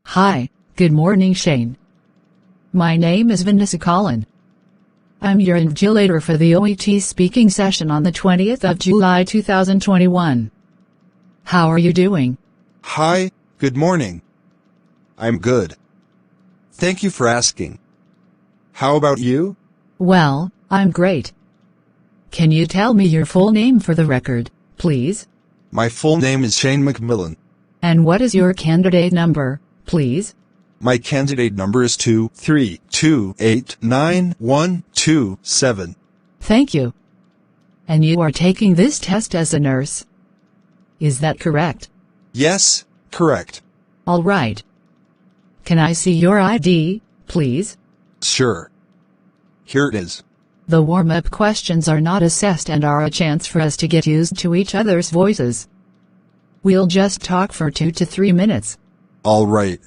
Hi, good morning Shane. My name is Vanessa Collin. I'm your invigilator for the OET-speaking session on the 20th of July 2021. How are you doing? Hi, good morning. I'm good. Thank you for asking. How about you? Well, I'm great. Can you tell me your full name for the record, please? My full name is Shane McMillan. And what is your candidate number, please? My candidate number is 232891127. Thank you. And you are taking this test as a nurse? Is that correct? Yes, correct. All right. Can I see your ID, please? Sure. Here it is. The warm-up questions are not assessed and are a chance for us to get used to each other's voices. We'll just talk for 2 to 3 minutes. All right.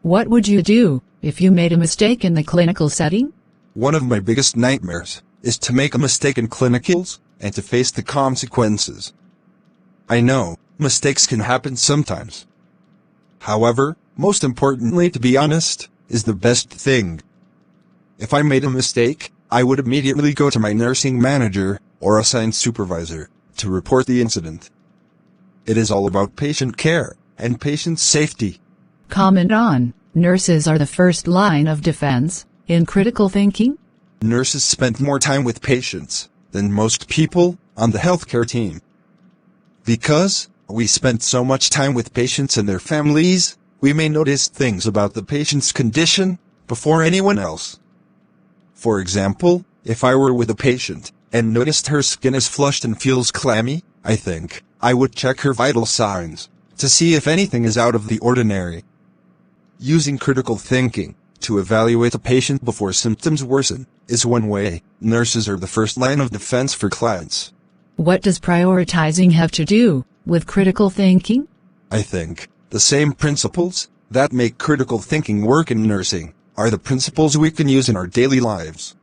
What would you do if you made a mistake in the clinical setting? One of my biggest nightmares is to make a mistake in clinicals and to face the consequences. I know, mistakes can happen sometimes. However, most importantly, to be honest, is the best thing. If I made a mistake, I would immediately go to my nursing manager or assigned supervisor to report the incident. It is all about patient care and patient safety. Comment on, nurses are the first line of defense in critical thinking? Nurses spend more time with patients than most people on the healthcare team. Because we spend so much time with patients and their families, we may notice things about the patient's condition before anyone else. For example, if I were with a patient and noticed her skin is flushed and feels clammy, I think I would check her vital signs to see if anything is out of the ordinary. Using critical thinking to evaluate a patient before symptoms worsen is one way. Nurses are the first line of defense for clients. What does prioritizing have to do with critical thinking? I think the same principles that make critical thinking work in nursing are the principles we can use in our daily lives.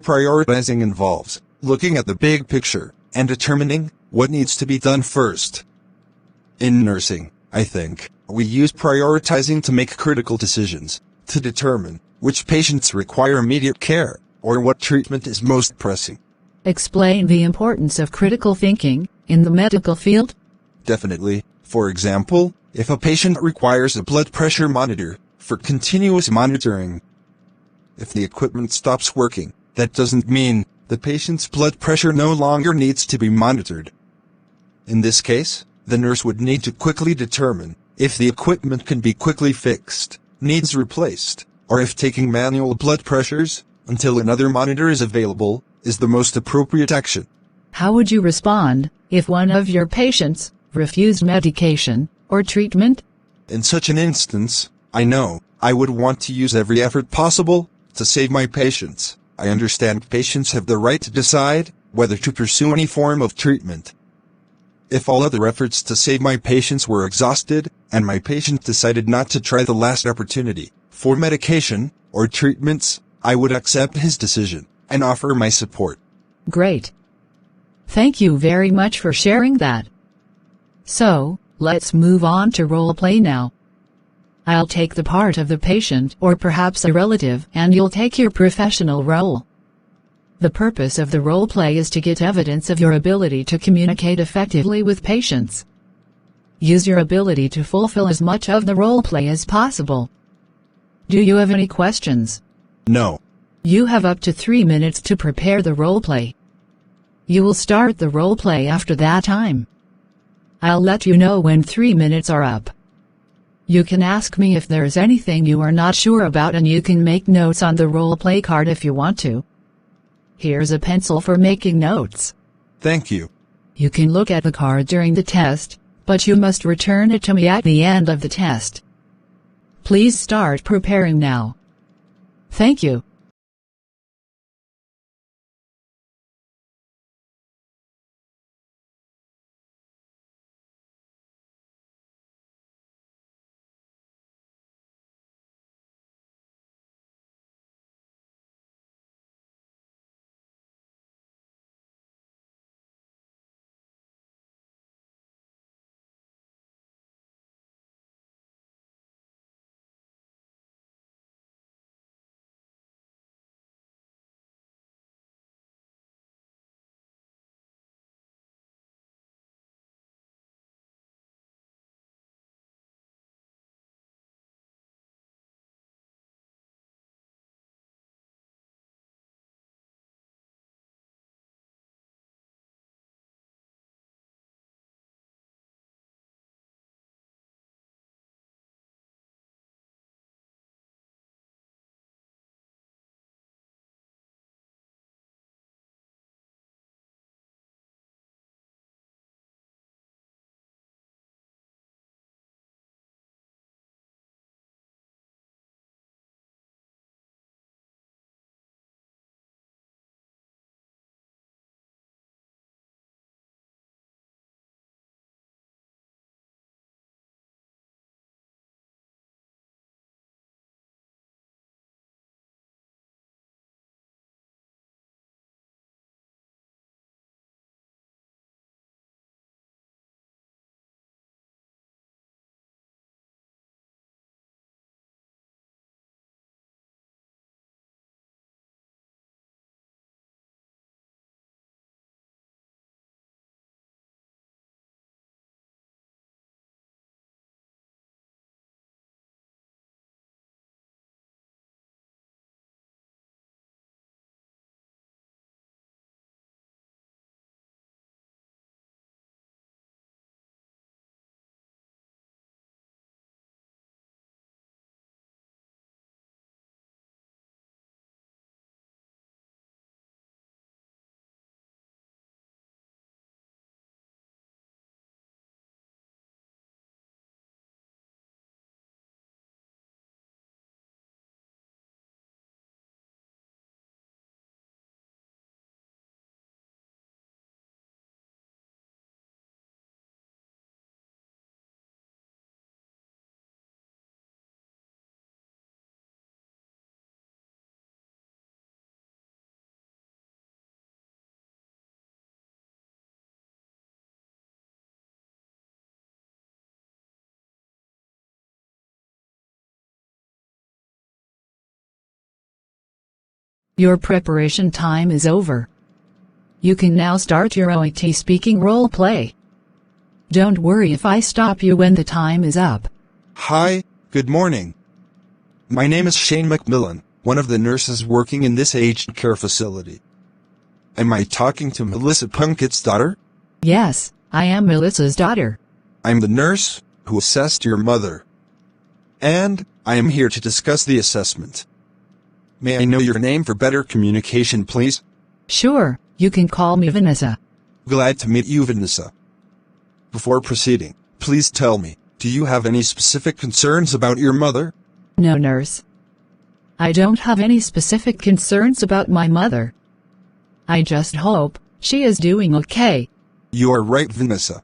Prioritizing involves looking at the big picture and determining what needs to be done first. In nursing, I think we use prioritizing to make critical decisions, to determine which patients require immediate care or what treatment is most pressing. Explain the importance of critical thinking in the medical field. Definitely. For example, if a patient requires a blood pressure monitor for continuous monitoring, if the equipment stops working, that doesn't mean the patient's blood pressure no longer needs to be monitored. In this case, the nurse would need to quickly determine if the equipment can be quickly fixed, needs replaced, or if taking manual blood pressures until another monitor is available is the most appropriate action. How would you respond if one of your patients refused medication or treatment? In such an instance, I know I would want to use every effort possible to save my patients. I understand patients have the right to decide whether to pursue any form of treatment. If all other efforts to save my patients were exhausted, and my patient decided not to try the last opportunity for medication or treatments, I would accept his decision and offer my support. Great. Thank you very much for sharing that. So, let's move on to role play now. I'll take the part of the patient or perhaps a relative and you'll take your professional role. The purpose of the role play is to get evidence of your ability to communicate effectively with patients. Use your ability to fulfill as much of the role play as possible. Do you have any questions? No. You have up to 3 minutes to prepare the role play. You will start the role play after that time. I'll let you know when 3 minutes are up. You can ask me if there's anything you are not sure about and you can make notes on the role play card if you want to. Here's a pencil for making notes. Thank you. You can look at the card during the test, but you must return it to me at the end of the test. Please start preparing now. Thank you. Your preparation time is over. You can now start your OET speaking role play. Don't worry if I stop you when the time is up. Hi, good morning. My name is Shane McMillan, one of the nurses working in this aged care facility. Am I talking to Melissa Punkett's daughter? Yes, I am Melissa's daughter. I'm the nurse who assessed your mother. And I am here to discuss the assessment. May I know your name for better communication, please? Sure, you can call me Vanessa. Glad to meet you, Vanessa. Before proceeding, please tell me, do you have any specific concerns about your mother? No, nurse. I don't have any specific concerns about my mother. I just hope she is doing okay. You are right, Vanessa.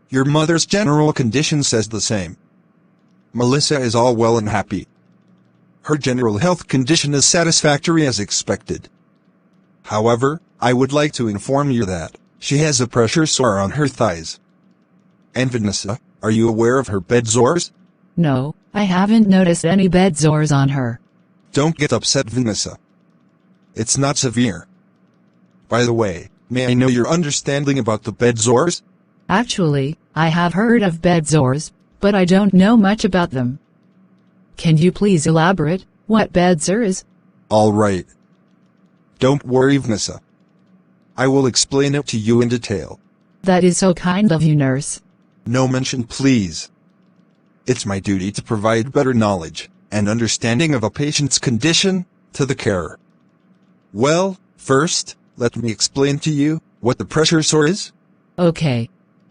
Your mother's general condition says the same. Melissa is all well and happy. Her general health condition is satisfactory as expected. However, I would like to inform you that she has a pressure sore on her thighs. And Vanessa, are you aware of her bed sores? No, I haven't noticed any bed sores on her. Don't get upset, Vanessa. It's not severe. By the way, may I know your understanding about the bed sores? Actually, I have heard of bed sores, but I don't know much about them. Can you please elaborate what bed sore is? All right. Don't worry, Vanessa. I will explain it to you in detail. That is so kind of you, nurse. No mention, please. It's my duty to provide better knowledge and understanding of a patient's condition to the carer. Well, first, let me explain to you what the pressure sore is. Okay.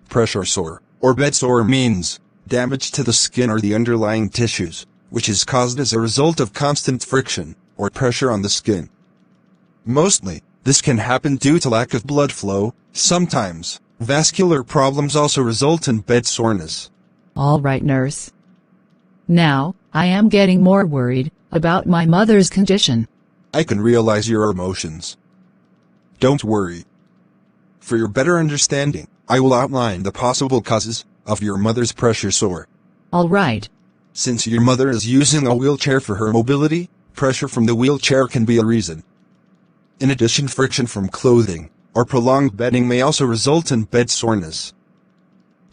Pressure sore, or bed sore, means damage to the skin or the underlying tissues, which is caused as a result of constant friction or pressure on the skin. Mostly, this can happen due to lack of blood flow. Sometimes, vascular problems also result in bed soreness. All right, nurse. Now, I am getting more worried about my mother's condition. I can realize your emotions. Don't worry. For your better understanding, I will outline the possible causes of your mother's pressure sore. All right. Since your mother is using a wheelchair for her mobility, pressure from the wheelchair can be a reason. In addition, friction from clothing or prolonged bedding may also result in bed soreness.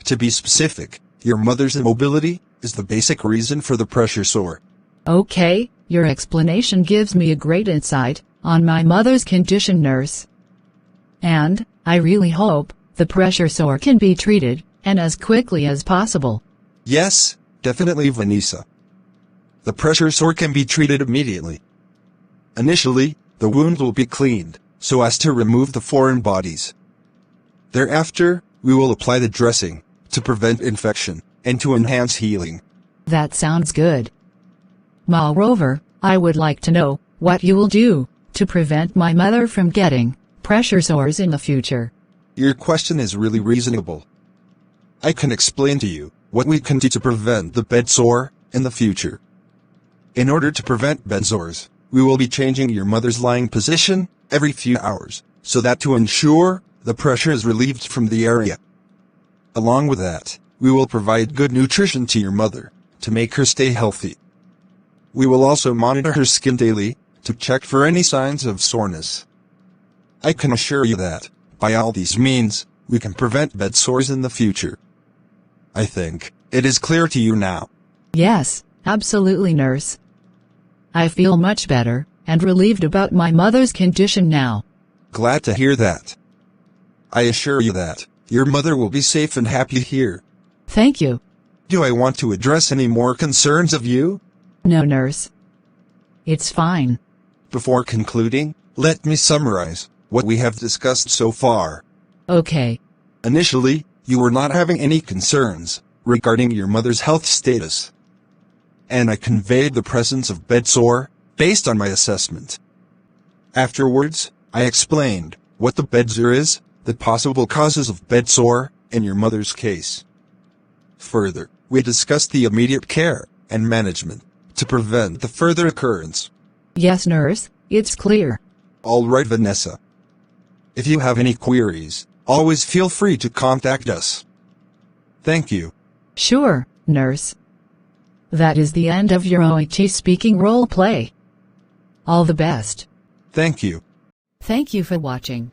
To be specific, your mother's immobility is the basic reason for the pressure sore. Okay, your explanation gives me a great insight on my mother's condition, nurse. And I really hope the pressure sore can be treated, and as quickly as possible. Yes, definitely, Vanessa. The pressure sore can be treated immediately. Initially, the wound will be cleaned, so as to remove the foreign bodies. Thereafter, we will apply the dressing to prevent infection and to enhance healing. That sounds good. Moreover, I would like to know what you will do to prevent my mother from getting pressure sores in the future. Your question is really reasonable. I can explain to you what we can do to prevent the bed sore in the future. In order to prevent bed sores, we will be changing your mother's lying position every few hours, so that to ensure the pressure is relieved from the area. Along with that, we will provide good nutrition to your mother to make her stay healthy. We will also monitor her skin daily to check for any signs of soreness. I can assure you that, by all these means, we can prevent bed sores in the future. I think it is clear to you now. Yes, absolutely, nurse. I feel much better and relieved about my mother's condition now. Glad to hear that. I assure you that your mother will be safe and happy here. Thank you. Do I want to address any more concerns of you? No, nurse. It's fine. Before concluding, let me summarize what we have discussed so far. Okay. Initially, you were not having any concerns regarding your mother's health status. And I conveyed the presence of bed sore based on my assessment. Afterwards, I explained what the bed sore is, the possible causes of bed sore in your mother's case. Further, we discussed the immediate care and management to prevent the further occurrence. Yes, nurse, it's clear. All right, Vanessa. If you have any queries, always feel free to contact us. Thank you. Sure, nurse. That is the end of your OET speaking role play. All the best. Thank you. Thank you for watching.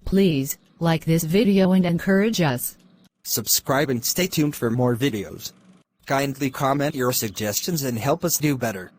Please, like this video and encourage us. Subscribe and stay tuned for more videos. Kindly comment your suggestions and help us do better.